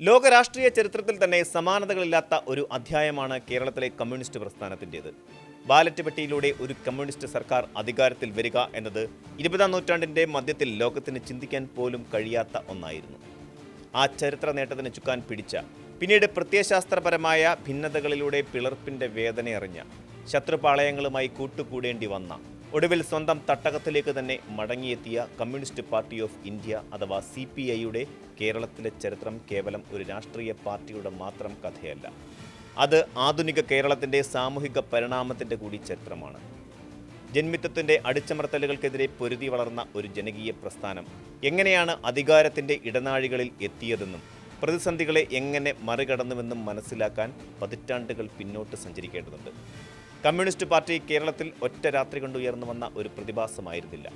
ലോക രാഷ്ട്രീയ ചരിത്രത്തിൽ തന്നെ സമാനതകളില്ലാത്ത ഒരു അധ്യായമാണ് കേരളത്തിലെ കമ്മ്യൂണിസ്റ്റ് പ്രസ്ഥാനത്തിൻ്റേത്. ബാലറ്റ് പെട്ടിയിലൂടെ ഒരു കമ്മ്യൂണിസ്റ്റ് സർക്കാർ അധികാരത്തിൽ വരിക എന്നത് 20-ാം നൂറ്റാണ്ടിൻ്റെ മധ്യത്തിൽ ലോകത്തിന് ചിന്തിക്കാൻ പോലും കഴിയാത്ത ഒന്നായിരുന്നു. ആ ചരിത്ര നേട്ടത്തിന് ചുക്കാൻ പിടിച്ച, പിന്നീട് പ്രത്യയശാസ്ത്രപരമായ ഭിന്നതകളിലൂടെ പിളർപ്പിൻ്റെ വേദനയറിഞ്ഞ, ശത്രുപാളയങ്ങളുമായി കൂട്ടുകൂടേണ്ടി വന്ന, ഒടുവിൽ സ്വന്തം തട്ടകത്തിലേക്ക് തന്നെ മടങ്ങിയെത്തിയ കമ്മ്യൂണിസ്റ്റ് പാർട്ടി ഓഫ് ഇന്ത്യ അഥവാ CPIയുടെ കേരളത്തിലെ ചരിത്രം കേവലം ഒരു രാഷ്ട്രീയ പാർട്ടിയുടെ മാത്രം കഥയല്ല. അത് ആധുനിക കേരളത്തിൻ്റെ സാമൂഹിക പരിണാമത്തിൻ്റെ കൂടി ചരിത്രമാണ്. ജന്മിത്വത്തിൻ്റെ അടിച്ചമർത്തലുകൾക്കെതിരെ പൊരുതി വളർന്ന ഒരു ജനകീയ പ്രസ്ഥാനം എങ്ങനെയാണ് അധികാരത്തിൻ്റെ ഇടനാഴികളിൽ എത്തിയതെന്നും പ്രതിസന്ധികളെ എങ്ങനെ മറികടന്നുവെന്നും മനസ്സിലാക്കാൻ പതിറ്റാണ്ടുകൾ പിന്നോട്ട് സഞ്ചരിക്കേണ്ടതുണ്ട്. കമ്മ്യൂണിസ്റ്റ് പാർട്ടി കേരളത്തിൽ ഒറ്റ രാത്രി കൊണ്ടുയർന്നു വന്ന ഒരു പ്രതിഭാസമായിരുന്നില്ല.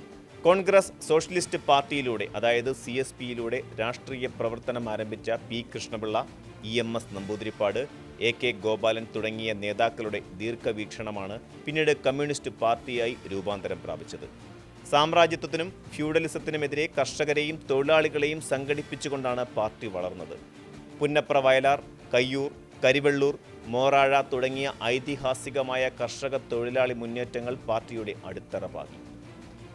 കോൺഗ്രസ് സോഷ്യലിസ്റ്റ് പാർട്ടിയിലൂടെ, അതായത് CSPയിലൂടെ രാഷ്ട്രീയ പ്രവർത്തനം ആരംഭിച്ച P. Krishnapillai, EMS Namboodiripad, AK Gopalan തുടങ്ങിയ നേതാക്കളുടെ ദീർഘവീക്ഷണമാണ് പിന്നീട് കമ്മ്യൂണിസ്റ്റ് പാർട്ടിയായി രൂപാന്തരം പ്രാപിച്ചത്. സാമ്രാജ്യത്വത്തിനും ഫ്യൂഡലിസത്തിനുമെതിരെ കർഷകരെയും തൊഴിലാളികളെയും സംഘടിപ്പിച്ചുകൊണ്ടാണ് പാർട്ടി വളർന്നത്. പുന്നപ്ര വയലാർ, കയ്യൂർ, കരിവെള്ളൂർ, മോറാഴ തുടങ്ങിയ ഐതിഹാസികമായ കർഷക തൊഴിലാളി മുന്നേറ്റങ്ങൾ പാർട്ടിയുടെ അടിത്തറ പാകി.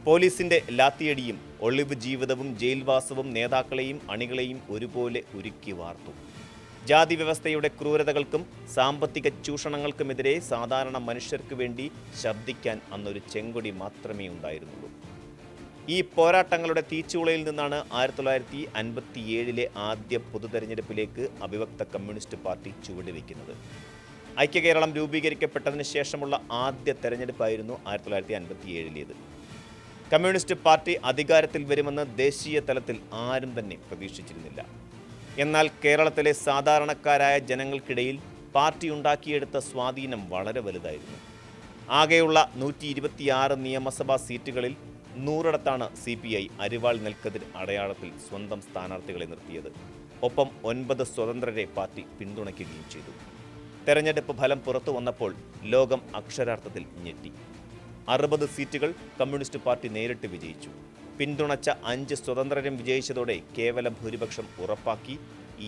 പോലീസിന്റെ ലാത്തിയടിയും ഒളിവ് ജീവിതവും ജയിൽവാസവും നേതാക്കളെയും അണികളെയും ഒരുപോലെ ഉരുക്കി വാർത്തു. ജാതി വ്യവസ്ഥയുടെ ക്രൂരതകൾക്കും സാമ്പത്തിക ചൂഷണങ്ങൾക്കുമെതിരെ സാധാരണ മനുഷ്യർക്ക് വേണ്ടി ശബ്ദിക്കാൻ അന്നൊരു ചെങ്കൊടി മാത്രമേ ഉണ്ടായിരുന്നുള്ളൂ. ഈ പോരാട്ടങ്ങളുടെ തീച്ചുളയിൽ നിന്നാണ് 1957 ആദ്യ പൊതുതെരഞ്ഞെടുപ്പിലേക്ക് അവിഭക്ത കമ്മ്യൂണിസ്റ്റ് പാർട്ടി ചുവടുവെക്കുന്നത്. ഐക്യകേരളം രൂപീകരിക്കപ്പെട്ടതിന് ശേഷമുള്ള ആദ്യ തെരഞ്ഞെടുപ്പായിരുന്നു 1957. കമ്മ്യൂണിസ്റ്റ് പാർട്ടി അധികാരത്തിൽ വരുമെന്ന് ദേശീയ തലത്തിൽ ആരും തന്നെ പ്രതീക്ഷിച്ചിരുന്നില്ല. എന്നാൽ കേരളത്തിലെ സാധാരണക്കാരായ ജനങ്ങൾക്കിടയിൽ പാർട്ടി ഉണ്ടാക്കിയെടുത്ത സ്വാധീനം വളരെ വലുതായിരുന്നു. ആകെയുള്ള 126 നിയമസഭാ സീറ്റുകളിൽ 100 CPI അരിവാൾ നെൽക്കതിർ അടയാളത്തിൽ സ്വന്തം സ്ഥാനാർത്ഥികളെ നിർത്തിയത്. ഒപ്പം 9 സ്വതന്ത്രരെ പാർട്ടി പിന്തുണയ്ക്കുകയും ചെയ്തു. തെരഞ്ഞെടുപ്പ് ഫലം പുറത്തു വന്നപ്പോൾ ലോകം അക്ഷരാർത്ഥത്തിൽ ഞെട്ടി. 60 സീറ്റുകൾ കമ്മ്യൂണിസ്റ്റ് പാർട്ടി നേരിട്ട് വിജയിച്ചു. പിന്തുണച്ച 5 സ്വതന്ത്രരും വിജയിച്ചതോടെ കേവല ഭൂരിപക്ഷം ഉറപ്പാക്കി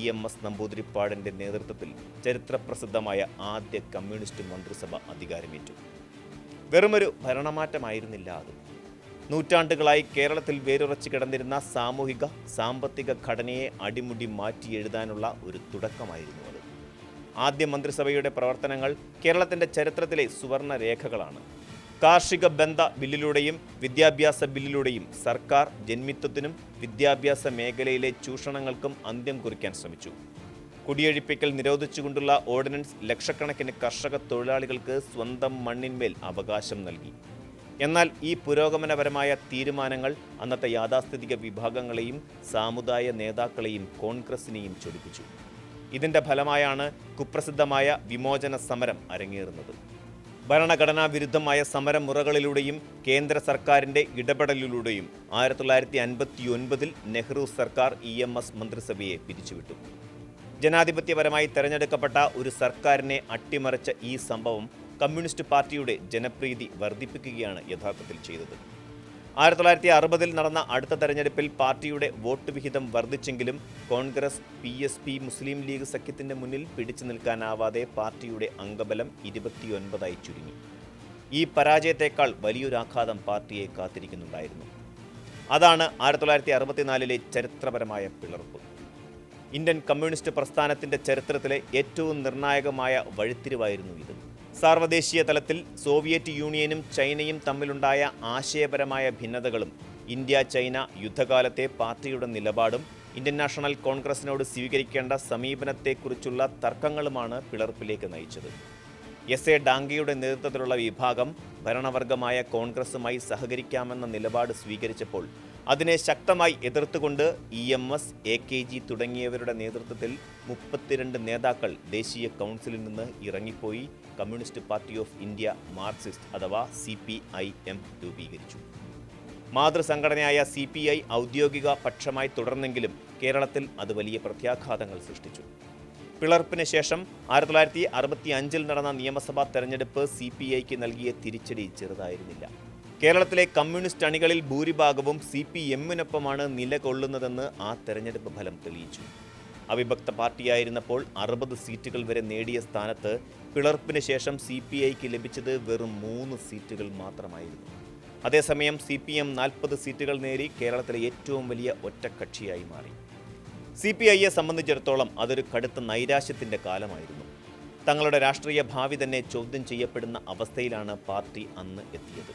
EMS നമ്പൂതിരിപ്പാടിൻ്റെ നേതൃത്വത്തിൽ ചരിത്രപ്രസിദ്ധമായ ആദ്യ കമ്മ്യൂണിസ്റ്റ് മന്ത്രിസഭ അധികാരമേറ്റു. വെറുമൊരു ഭരണമാറ്റമായിരുന്നില്ല അത്. നൂറ്റാണ്ടുകളായി കേരളത്തിൽ വേരുറച്ചു കിടന്നിരുന്ന സാമൂഹിക സാമ്പത്തിക ഘടനയെ അടിമുടി മാറ്റി എഴുതാനുള്ള ഒരു തുടക്കമായിരുന്നു അത്. ആദ്യ മന്ത്രിസഭയുടെ പ്രവർത്തനങ്ങൾ കേരളത്തിൻ്റെ ചരിത്രത്തിലെ സുവർണ രേഖകളാണ്. കാർഷിക ബന്ധ ബില്ലിലൂടെയും വിദ്യാഭ്യാസ ബില്ലിലൂടെയും സർക്കാർ ജന്മിത്വത്തിനും വിദ്യാഭ്യാസ മേഖലയിലെ ചൂഷണങ്ങൾക്കും അന്ത്യം കുറിക്കാൻ ശ്രമിച്ചു. കുടിയൊഴിപ്പിക്കൽ നിരോധിച്ചുകൊണ്ടുള്ള ഓർഡിനൻസ് ലക്ഷക്കണക്കിന് കർഷക തൊഴിലാളികൾക്ക് സ്വന്തം മണ്ണിന്മേൽ അവകാശം നൽകി. എന്നാൽ ഈ പുരോഗമനപരമായ തീരുമാനങ്ങൾ അന്നത്തെ യാഥാസ്ഥിതിക വിഭാഗങ്ങളെയും സാമുദായ നേതാക്കളെയും കോൺഗ്രസിനെയും ചൊടിപ്പിച്ചു. ഇതിൻ്റെ ഫലമായാണ് കുപ്രസിദ്ധമായ വിമോചന സമരം അരങ്ങേറുന്നത്. ഭരണഘടനാ വിരുദ്ധമായ സമരമുറകളിലൂടെയും കേന്ദ്ര സർക്കാരിൻ്റെ ഇടപെടലിലൂടെയും 1959 നെഹ്റു സർക്കാർ EMS മന്ത്രിസഭയെ പിരിച്ചുവിട്ടു. ജനാധിപത്യപരമായി തെരഞ്ഞെടുക്കപ്പെട്ട ഒരു സർക്കാരിനെ അട്ടിമറിച്ച ഈ സംഭവം കമ്മ്യൂണിസ്റ്റ് പാർട്ടിയുടെ ജനപ്രീതി വർദ്ധിപ്പിക്കുകയാണ് യഥാർത്ഥത്തിൽ ചെയ്തത്. 1960 നടന്ന അടുത്ത തെരഞ്ഞെടുപ്പിൽ പാർട്ടിയുടെ വോട്ട് വിഹിതം വർദ്ധിച്ചെങ്കിലും കോൺഗ്രസ് PSP മുസ്ലിം ലീഗ് സഖ്യത്തിൻ്റെ മുന്നിൽ പിടിച്ചു നിൽക്കാനാവാതെ പാർട്ടിയുടെ അംഗബലം 29 ചുരുങ്ങി. ഈ പരാജയത്തേക്കാൾ വലിയൊരാഘാതം പാർട്ടിയെ കാത്തിരിക്കുന്നുണ്ടായിരുന്നു. അതാണ് 1964 ചരിത്രപരമായ പിളർപ്പ്. ഇന്ത്യൻ കമ്മ്യൂണിസ്റ്റ് പ്രസ്ഥാനത്തിൻ്റെ ചരിത്രത്തിലെ ഏറ്റവും നിർണായകമായ വഴിത്തിരിവായിരുന്നു ഇത്. സാർവദേശീയ തലത്തിൽ സോവിയറ്റ് യൂണിയനും ചൈനയും തമ്മിലുണ്ടായ ആശയപരമായ ഭിന്നതകളും ഇന്ത്യ ചൈന യുദ്ധകാലത്തെ പാർട്ടിയുടെ നിലപാടും ഇന്ത്യൻ നാഷണൽ കോൺഗ്രസിനോട് സ്വീകരിക്കേണ്ട സമീപനത്തെക്കുറിച്ചുള്ള തർക്കങ്ങളുമാണ് പിളർപ്പിലേക്ക് നയിച്ചത്. SA ഡാംഗയുടെ നേതൃത്വത്തിലുള്ള വിഭാഗം ഭരണവർഗമായ കോൺഗ്രസുമായി സഹകരിക്കാമെന്ന നിലപാട് സ്വീകരിച്ചപ്പോൾ അതിനെ ശക്തമായി എതിർത്തുകൊണ്ട് EMS, AKG തുടങ്ങിയവരുടെ നേതൃത്വത്തിൽ 32 നേതാക്കൾ ദേശീയ കൗൺസിലിൽ നിന്ന് ഇറങ്ങിപ്പോയി communist party of India Marxist അഥവാ CPIM രൂപീകരിച്ചു. മാതൃസംഘടനയായ CPI ഔദ്യോഗിക പക്ഷമായി തുടർന്നെങ്കിലും കേരളത്തിൽ അത് വലിയ പ്രത്യാഘാതങ്ങൾ സൃഷ്ടിച്ചു. പിളർപ്പിന് ശേഷം 1965 നടന്ന നിയമസഭാ തെരഞ്ഞെടുപ്പ് CPIക്ക് നൽകിയ തിരിച്ചടി ചെറുതായിരുന്നില്ല. കേരളത്തിലെ കമ്മ്യൂണിസ്റ്റ് അണികളിൽ ഭൂരിഭാഗവും CPM-നൊപ്പമാണ് നിലകൊള്ളുന്നതെന്ന് ആ തെരഞ്ഞെടുപ്പ് ഫലം തെളിയിച്ചു. അവിഭക്ത പാർട്ടിയായിരുന്നപ്പോൾ 60 സീറ്റുകൾ വരെ നേടിയ സ്ഥാനത്ത് പിളർപ്പിന് ശേഷം CPIക്ക് ലഭിച്ചത് വെറും 3 സീറ്റുകൾ മാത്രമായിരുന്നു. അതേസമയം CPM 40 സീറ്റുകൾ നേടി കേരളത്തിലെ ഏറ്റവും വലിയ ഒറ്റക്കക്ഷിയായി മാറി. CPIയെ സംബന്ധിച്ചിടത്തോളം അതൊരു കടുത്ത നൈരാശ്യത്തിൻ്റെ കാലമായിരുന്നു. തങ്ങളുടെ രാഷ്ട്രീയ ഭാവി തന്നെ ചോദ്യം ചെയ്യപ്പെടുന്ന അവസ്ഥയിലാണ് പാർട്ടി അന്ന് എത്തിയത്.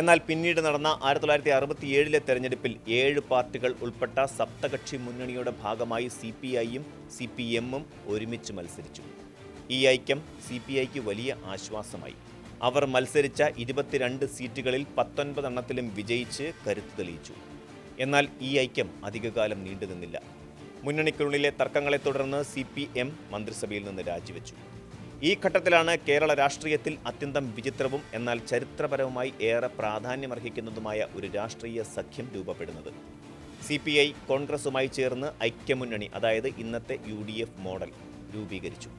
എന്നാൽ പിന്നീട് നടന്ന 1967 തെരഞ്ഞെടുപ്പിൽ 7 പാർട്ടികൾ ഉൾപ്പെട്ട സപ്തകക്ഷി മുന്നണിയുടെ ഭാഗമായി CPIയും CPMും ഒരുമിച്ച് മത്സരിച്ചു. ഈ ഐക്യം CPIക്ക് വലിയ ആശ്വാസമായി. അവർ മത്സരിച്ച 22 സീറ്റുകളിൽ 19 എണ്ണത്തിലും വിജയിച്ച് കരുത്ത് തെളിയിച്ചു. എന്നാൽ ഈ ഐക്യം അധികകാലം നീണ്ടുനിന്നില്ല. മുന്നണിക്കുള്ളിലെ തർക്കങ്ങളെ തുടർന്ന് CPM മന്ത്രിസഭയിൽ നിന്ന് രാജിവെച്ചു. ഈ ഘട്ടത്തിലാണ് കേരള രാഷ്ട്രീയത്തിൽ അത്യന്തം വിചിത്രവും എന്നാൽ ചരിത്രപരവുമായി ഏറെ പ്രാധാന്യമർഹിക്കുന്നതുമായ ഒരു രാഷ്ട്രീയ സഖ്യം രൂപപ്പെടുന്നത്. CPI കോൺഗ്രസുമായി ചേർന്ന് ഐക്യമുന്നണി, അതായത് ഇന്നത്തെ UDF മോഡൽ രൂപീകരിച്ചു.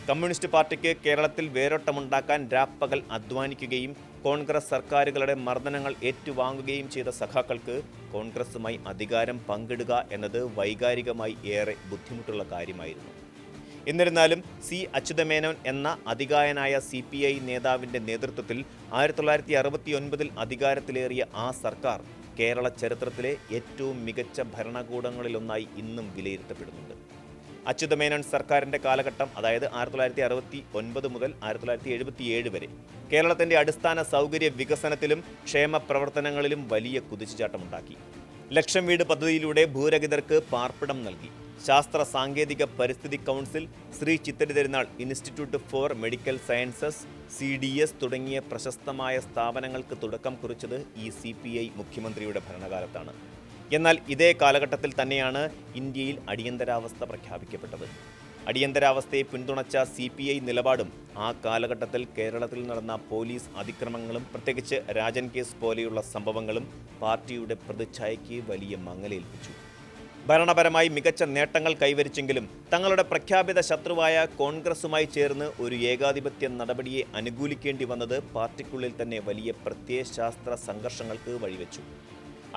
കമ്മ്യൂണിസ്റ്റ് പാർട്ടിക്ക് കേരളത്തിൽ വേരോട്ടമുണ്ടാക്കാൻ രാപ്പകൽ അധ്വാനിക്കുകയും കോൺഗ്രസ് സർക്കാരുകളുടെ മർദ്ദനങ്ങൾ ഏറ്റുവാങ്ങുകയും ചെയ്ത സഖാക്കൾക്ക് കോൺഗ്രസുമായി അധികാരം പങ്കിടുക എന്നത് വൈകാരികമായി ഏറെ ബുദ്ധിമുട്ടുള്ള കാര്യമായിരുന്നു. എന്നിരുന്നാലും അച്യുതമേനോൻ എന്ന അതികായനായ CPI നേതാവിൻ്റെ നേതൃത്വത്തിൽ 1969 അധികാരത്തിലേറിയ ആ സർക്കാർ കേരള ചരിത്രത്തിലെ ഏറ്റവും മികച്ച ഭരണകൂടങ്ങളിലൊന്നായി ഇന്നും വിലയിരുത്തപ്പെടുന്നുണ്ട്. അച്യുതമേനോൻ സർക്കാരിൻ്റെ കാലഘട്ടം, അതായത് 1969 മുതൽ 1977 വരെ കേരളത്തിൻ്റെ അടിസ്ഥാന സൗകര്യ വികസനത്തിലും ക്ഷേമ പ്രവർത്തനങ്ങളിലും വലിയ കുതിച്ചുചാട്ടമുണ്ടാക്കി. ലക്ഷം വീട് പദ്ധതിയിലൂടെ ഭൂരഹിതർക്ക് പാർപ്പിടം നൽകി. ശാസ്ത്ര സാങ്കേതിക പരിസ്ഥിതി കൗൺസിൽ, ശ്രീ ചിത്തരി തിരുനാൾ institute four medical sciences, CDS തുടങ്ങിയ പ്രശസ്തമായ സ്ഥാപനങ്ങൾക്ക് തുടക്കം കുറിച്ചത് ഈ CPI മുഖ്യമന്ത്രിയുടെ ഭരണകാലത്താണ്. എന്നാൽ ഇതേ കാലഘട്ടത്തിൽ തന്നെയാണ് ഇന്ത്യയിൽ അടിയന്തരാവസ്ഥ പ്രഖ്യാപിക്കപ്പെട്ടത്. അടിയന്തരാവസ്ഥയെ പിന്തുണച്ച CPI നിലപാടും ആ കാലഘട്ടത്തിൽ കേരളത്തിൽ നടന്ന പോലീസ് അതിക്രമങ്ങളും പ്രത്യേകിച്ച് രാജൻ കേസ് പോലെയുള്ള സംഭവങ്ങളും പാർട്ടിയുടെ പ്രതിച്ഛായയ്ക്ക് വലിയ മങ്ങലേൽപ്പിച്ചു. ഭരണപരമായി മികച്ച നേട്ടങ്ങൾ കൈവരിച്ചെങ്കിലും തങ്ങളുടെ പ്രഖ്യാപിത ശത്രുവായ കോൺഗ്രസുമായി ചേർന്ന് ഒരു ഏകാധിപത്യ നടപടിയെ അനുകൂലിക്കേണ്ടി വന്നത് പാർട്ടിക്കുള്ളിൽ തന്നെ വലിയ പ്രത്യയശാസ്ത്ര സംഘർഷങ്ങൾക്ക് വഴിവെച്ചു.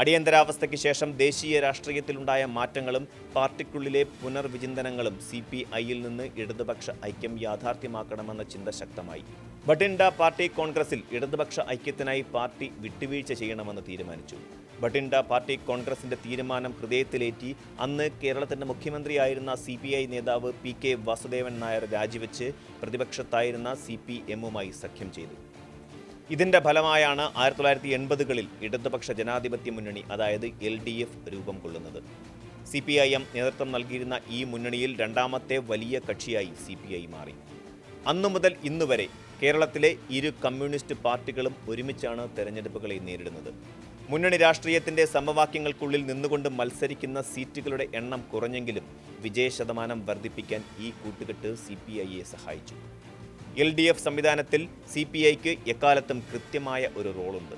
അടിയന്തരാവസ്ഥയ്ക്ക് ശേഷം ദേശീയ രാഷ്ട്രീയത്തിലുണ്ടായ മാറ്റങ്ങളും പാർട്ടിക്കുള്ളിലെ പുനർവിചിന്തനങ്ങളും CPIയിൽ നിന്ന് ഇടതുപക്ഷ ഐക്യം യാഥാർത്ഥ്യമാക്കണമെന്ന ചിന്ത ശക്തമായി. ബഠിണ്ഡ പാർട്ടി കോൺഗ്രസിൽ ഇടതുപക്ഷ ഐക്യത്തിനായി പാർട്ടി വിട്ടുവീഴ്ച ചെയ്യണമെന്ന് തീരുമാനിച്ചു. ബഠിണ്ഡ പാർട്ടി കോൺഗ്രസിന്റെ തീരുമാനം ഹൃദയത്തിലേറ്റി അന്ന് കേരളത്തിന്റെ മുഖ്യമന്ത്രിയായിരുന്ന CPI നേതാവ് PK വാസുദേവൻ നായർ രാജിവെച്ച് പ്രതിപക്ഷത്തായിരുന്ന CPMുമായി സഖ്യം ചെയ്തു. ഇതിന്റെ ഫലമായാണ് 1980കളിൽ ഇടതുപക്ഷ ജനാധിപത്യ മുന്നണി, അതായത് LDF രൂപം കൊള്ളുന്നത്. CPIM നേതൃത്വം നൽകിയിരുന്ന ഈ മുന്നണിയിൽ രണ്ടാമത്തെ വലിയ കക്ഷിയായി CPI മാറി. അന്നു മുതൽ ഇന്നുവരെ കേരളത്തിലെ ഇരു കമ്മ്യൂണിസ്റ്റ് പാർട്ടികളും ഒരുമിച്ചാണ് തെരഞ്ഞെടുപ്പുകളെ നേരിടുന്നത്. മുന്നണി രാഷ്ട്രീയത്തിന്റെ സമവാക്യങ്ങൾക്കുള്ളിൽ നിന്നുകൊണ്ട് മത്സരിക്കുന്ന സീറ്റുകളുടെ എണ്ണം കുറഞ്ഞെങ്കിലും വിജയശതമാനം വർദ്ധിപ്പിക്കാൻ ഈ കൂട്ടുകെട്ട് CPIയെ സഹായിച്ചു. LDF സംവിധാനത്തിൽ CPIക്ക് എക്കാലത്തും കൃത്യമായ ഒരു റോളുണ്ട്.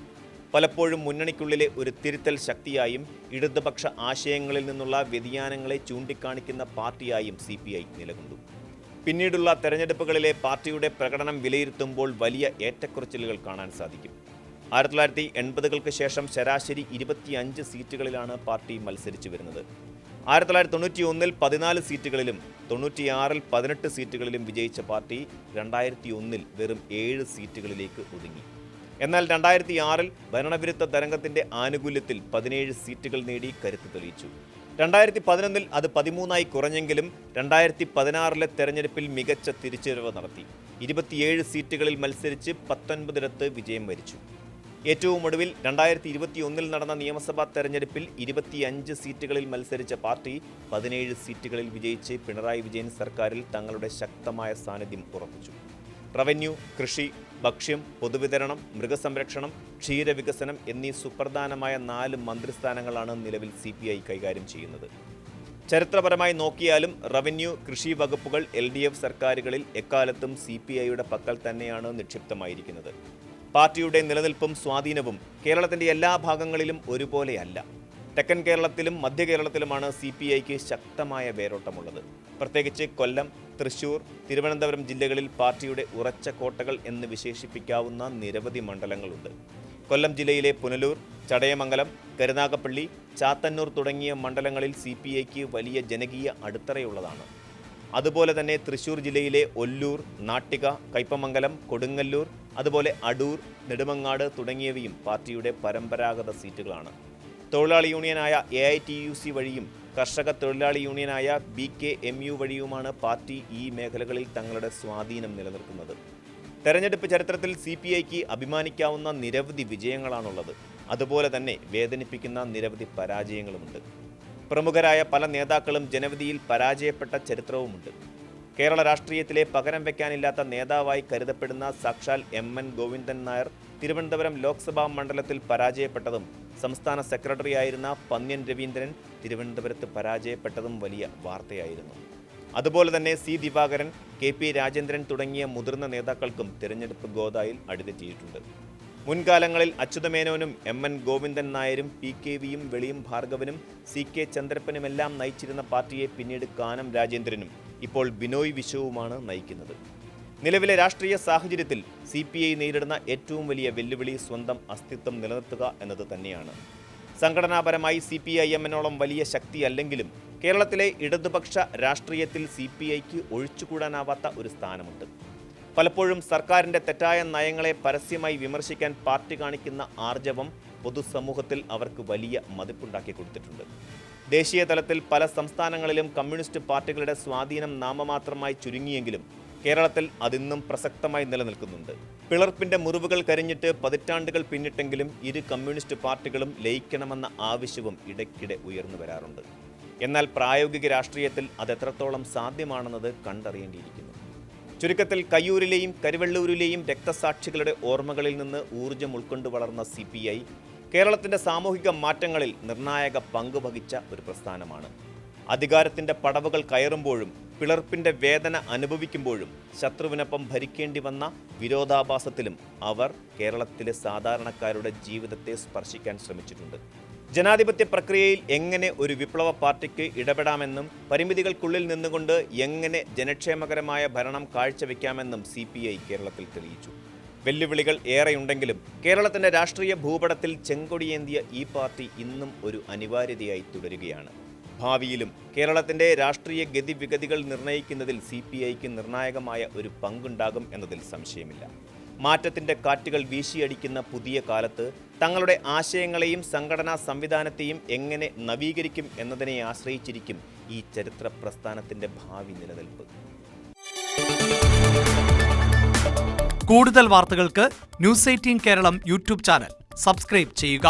പലപ്പോഴും മുന്നണിക്കുള്ളിലെ ഒരു തിരുത്തൽ ശക്തിയായും ഇടതുപക്ഷ ആശയങ്ങളിൽ നിന്നുള്ള വ്യതിയാനങ്ങളെ ചൂണ്ടിക്കാണിക്കുന്ന പാർട്ടിയായും CPI നിലകൊണ്ടു. പിന്നീടുള്ള തെരഞ്ഞെടുപ്പുകളിലെ പാർട്ടിയുടെ പ്രകടനം വിലയിരുത്തുമ്പോൾ വലിയ ഏറ്റക്കുറച്ചിലുകൾ കാണാൻ സാധിക്കും. 1980കൾക്ക് ശേഷം ശരാശരി 25 സീറ്റുകളിലാണ് പാർട്ടി മത്സരിച്ചു വരുന്നത്. 1991 14 സീറ്റുകളിലും 96 18 സീറ്റുകളിലും വിജയിച്ച പാർട്ടി 2001 വെറും 7 സീറ്റുകളിലേക്ക് ഒതുങ്ങി. എന്നാൽ 2006 ഭരണവിരുദ്ധ തരംഗത്തിന്റെ ആനുകൂല്യത്തിൽ 17 സീറ്റുകൾ നേടി കരുത്ത് തെളിയിച്ചു. 2011 അത് 13ആയി കുറഞ്ഞെങ്കിലും 2016 തെരഞ്ഞെടുപ്പിൽ മികച്ച തിരിച്ചുവരവ് നടത്തി. 27 സീറ്റുകളിൽ മത്സരിച്ച് 19 വിജയം വരിച്ചു. ഏറ്റവും ഒടുവിൽ 2021 നടന്ന നിയമസഭാ തെരഞ്ഞെടുപ്പിൽ 25 സീറ്റുകളിൽ മത്സരിച്ച പാർട്ടി 17 സീറ്റുകളിൽ വിജയിച്ച് പിണറായി വിജയൻ സർക്കാരിൽ തങ്ങളുടെ ശക്തമായ സാന്നിധ്യം ഉറപ്പിച്ചു. റവന്യൂ, കൃഷി, ഭക്ഷ്യം, പൊതുവിതരണം, മൃഗസംരക്ഷണം, ക്ഷീരവികസനം എന്നീ സുപ്രധാനമായ 4 മന്ത്രിസ്ഥാനങ്ങളാണ് നിലവിൽ CPI കൈകാര്യം ചെയ്യുന്നത്. ചരിത്രപരമായി നോക്കിയാലും റവന്യൂ, കൃഷി വകുപ്പുകൾ LDF സർക്കാരുകളിൽ എക്കാലത്തും CPIയുടെ പക്കൽ തന്നെയാണ് നിക്ഷിപ്തമായിരിക്കുന്നത്. പാർട്ടിയുടെ നിലനിൽപ്പും സ്വാധീനവും കേരളത്തിൻ്റെ എല്ലാ ഭാഗങ്ങളിലും ഒരുപോലെയല്ല. തെക്കൻ കേരളത്തിലും മധ്യ കേരളത്തിലുമാണ് CPIക്ക് ശക്തമായ വേരോട്ടമുള്ളത്. പ്രത്യേകിച്ച് കൊല്ലം, തൃശൂർ, തിരുവനന്തപുരം ജില്ലകളിൽ പാർട്ടിയുടെ ഉറച്ച കോട്ടകൾ എന്ന് വിശേഷിപ്പിക്കാവുന്ന നിരവധി മണ്ഡലങ്ങളുണ്ട്. കൊല്ലം ജില്ലയിലെ പുനലൂർ, ചടയമംഗലം, കരുനാഗപ്പള്ളി, ചാത്തന്നൂർ തുടങ്ങിയ മണ്ഡലങ്ങളിൽ CPIക്ക് വലിയ ജനകീയ അടിത്തറയുള്ളതാണ്. അതുപോലെ തന്നെ തൃശൂർ ജില്ലയിലെ ഒല്ലൂർ, നാട്ടിക, കയ്പമംഗലം, കൊടുങ്ങല്ലൂർ, അതുപോലെ അടൂർ, നെടുമങ്ങാട് തുടങ്ങിയവയും പാർട്ടിയുടെ പരമ്പരാഗത സീറ്റുകളാണ്. തൊഴിലാളി യൂണിയനായ AITUC വഴിയും കർഷക തൊഴിലാളി യൂണിയനായ BKMU വഴിയുമാണ് പാർട്ടി ഈ മേഖലകളിൽ തങ്ങളുടെ സ്വാധീനം നിലനിർത്തുന്നത്. തെരഞ്ഞെടുപ്പ് ചരിത്രത്തിൽ CPIക്ക് അഭിമാനിക്കാവുന്ന നിരവധി വിജയങ്ങളാണുള്ളത്. അതുപോലെ തന്നെ വേദനിപ്പിക്കുന്ന നിരവധി പരാജയങ്ങളുമുണ്ട്. പ്രമുഖരായ പല നേതാക്കളും ജനവിധിയിൽ പരാജയപ്പെട്ട ചരിത്രവുമുണ്ട്. കേരള രാഷ്ട്രീയത്തിലെ പകരം വയ്ക്കാനില്ലാത്ത നേതാവായി കരുതപ്പെടുന്ന സാക്ഷാൽ MN ഗോവിന്ദൻ നായർ തിരുവനന്തപുരം ലോക്സഭാ മണ്ഡലത്തിൽ പരാജയപ്പെട്ടതും സംസ്ഥാന സെക്രട്ടറിയായിരുന്ന പന്ന്യൻ രവീന്ദ്രൻ തിരുവനന്തപുരത്ത് പരാജയപ്പെട്ടതും വലിയ വാർത്തയായിരുന്നു. അതുപോലെ തന്നെ C ദിവാകരൻ, KP രാജേന്ദ്രൻ തുടങ്ങിയ മുതിർന്ന നേതാക്കൾക്കും തിരഞ്ഞെടുപ്പ് ഗോദായിൽ അടിതെറ്റിയിട്ടുണ്ട്. മുൻകാലങ്ങളിൽ അച്യുതമേനോനും MN ഗോവിന്ദൻ നായരും PKVയും വെളിയം ഭാർഗവനും CK ചന്ദ്രപ്പനുമെല്ലാം നയിച്ചിരുന്ന പാർട്ടിയെ പിന്നീട് കാനം രാജേന്ദ്രനും ഇപ്പോൾ ബിനോയ് വിശ്വവുമാണ് നയിക്കുന്നത്. നിലവിലെ രാഷ്ട്രീയ സാഹചര്യത്തിൽ CPI നേരിടുന്ന ഏറ്റവും വലിയ വെല്ലുവിളി സ്വന്തം അസ്തിത്വം നിലനിർത്തുക എന്നത് തന്നെയാണ്. സംഘടനാപരമായി CPIMനോളം വലിയ ശക്തിയല്ലെങ്കിലും കേരളത്തിലെ ഇടതുപക്ഷ രാഷ്ട്രീയത്തിൽ CPIക്ക് ഒഴിച്ചുകൂടാനാവാത്ത ഒരു സ്ഥാനമുണ്ട്. പലപ്പോഴും സർക്കാരിൻ്റെ തെറ്റായ നയങ്ങളെ പരസ്യമായി വിമർശിക്കാൻ പാർട്ടി കാണിക്കുന്ന ആർജവം പൊതുസമൂഹത്തിൽ അവർക്ക് വലിയ മതിപ്പുണ്ടാക്കി കൊടുത്തിട്ടുണ്ട്. ദേശീയ തലത്തിൽ പല സംസ്ഥാനങ്ങളിലും കമ്മ്യൂണിസ്റ്റ് പാർട്ടികളുടെ സ്വാധീനം നാമമാത്രമായി ചുരുങ്ങിയെങ്കിലും കേരളത്തിൽ അതിന്നും പ്രസക്തമായി നിലനിൽക്കുന്നുണ്ട്. പിളർപ്പിന്റെ മുറിവുകൾ കരിഞ്ഞിട്ട് പതിറ്റാണ്ടുകൾ പിന്നിട്ടെങ്കിലും ഇരു കമ്മ്യൂണിസ്റ്റ് പാർട്ടികളും ലയിക്കണമെന്ന ആവശ്യവും ഇടയ്ക്കിടെ ഉയർന്നു വരാറുണ്ട്. എന്നാൽ പ്രായോഗിക രാഷ്ട്രീയത്തിൽ അതെത്രത്തോളം സാധ്യമാണെന്നത് കണ്ടറിയേണ്ടിയിരിക്കുന്നു. ചുരുക്കത്തിൽ കയ്യൂരിലെയും കരുവള്ളൂരിലെയും രക്തസാക്ഷികളുടെ ഓർമ്മകളിൽ നിന്ന് ഊർജ്ജം ഉൾക്കൊണ്ടു വളർന്ന CPI കേരളത്തിൻ്റെ സാമൂഹിക മാറ്റങ്ങളിൽ നിർണായക പങ്ക് വഹിച്ച ഒരു പ്രസ്ഥാനമാണ്. അധികാരത്തിൻ്റെ പടവുകൾ കയറുമ്പോഴും പിളർപ്പിൻ്റെ വേദന അനുഭവിക്കുമ്പോഴും ശത്രുവിനൊപ്പം ഭരിക്കേണ്ടി വന്ന വിരോധാഭാസത്തിലും അവർ കേരളത്തിലെ സാധാരണക്കാരുടെ ജീവിതത്തെ സ്പർശിക്കാൻ ശ്രമിച്ചിട്ടുണ്ട്. ജനാധിപത്യ പ്രക്രിയയിൽ എങ്ങനെ ഒരു വിപ്ലവ പാർട്ടിക്ക് ഇടപെടാമെന്നും പരിമിതികൾക്കുള്ളിൽ നിന്നുകൊണ്ട് എങ്ങനെ ജനക്ഷേമകരമായ ഭരണം കാഴ്ചവെക്കാമെന്നും CPI കേരളത്തിൽ തെളിയിച്ചു. വെല്ലുവിളികൾ ഏറെയുണ്ടെങ്കിലും കേരളത്തിൻ്റെ രാഷ്ട്രീയ ഭൂപടത്തിൽ ചെങ്കൊടിയേന്തിയ ഈ പാർട്ടി ഇന്നും ഒരു അനിവാര്യതയായി തുടരുകയാണ്. ഭാവിയിലും കേരളത്തിൻ്റെ രാഷ്ട്രീയ ഗതിവിഗതികൾ നിർണ്ണയിക്കുന്നതിൽ CPIക്ക് നിർണായകമായ ഒരു പങ്കുണ്ടാകും എന്നതിൽ സംശയമില്ല. മാറ്റത്തിൻ്റെ കാറ്റുകൾ വീശിയടിക്കുന്ന പുതിയ കാലത്ത് തങ്ങളുടെ ആശയങ്ങളെയും സംഘടനാ സംവിധാനത്തെയും എങ്ങനെ നവീകരിക്കും എന്നതിനെ ആശ്രയിച്ചിരിക്കും ഈ ചരിത്ര പ്രസ്ഥാനത്തിൻ്റെ ഭാവി നിലനിൽപ്പ്. കൂടുതൽ വാർത്തകൾക്ക് News 18 Keralam YouTube channel subscribe ചെയ്യുക.